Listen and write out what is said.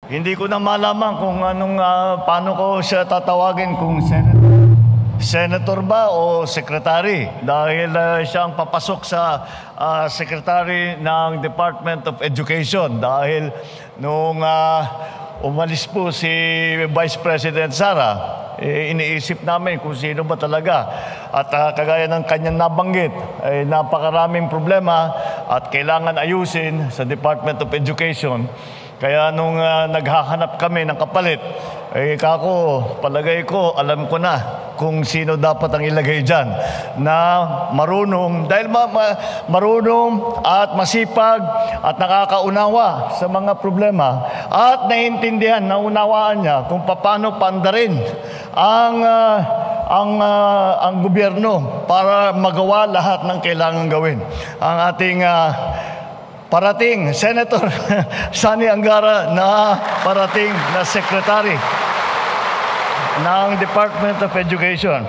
Hindi ko na malaman kung paano ko siya tatawagin, kung senator ba o secretary, dahil siya ang papasok sa secretary ng Department of Education, dahil nung umalis po si Vice President Sara, iniisip namin kung sino ba talaga. At kagaya ng kanyang nabanggit, ay napakaraming problema at kailangan ayusin sa Department of Education. Kaya nung naghahanap kami ng kapalit, palagay ko, alam ko na kung sino dapat ang ilagay dyan na marunong, dahil marunong at masipag at nakakaunawa sa mga problema at naiintindihan, naunawaan niya kung paano pandarin ang gobyerno para magawa lahat ng kailangan gawin. Ang ating parating Senator Sani Angara na parating na Secretary ng Department of Education.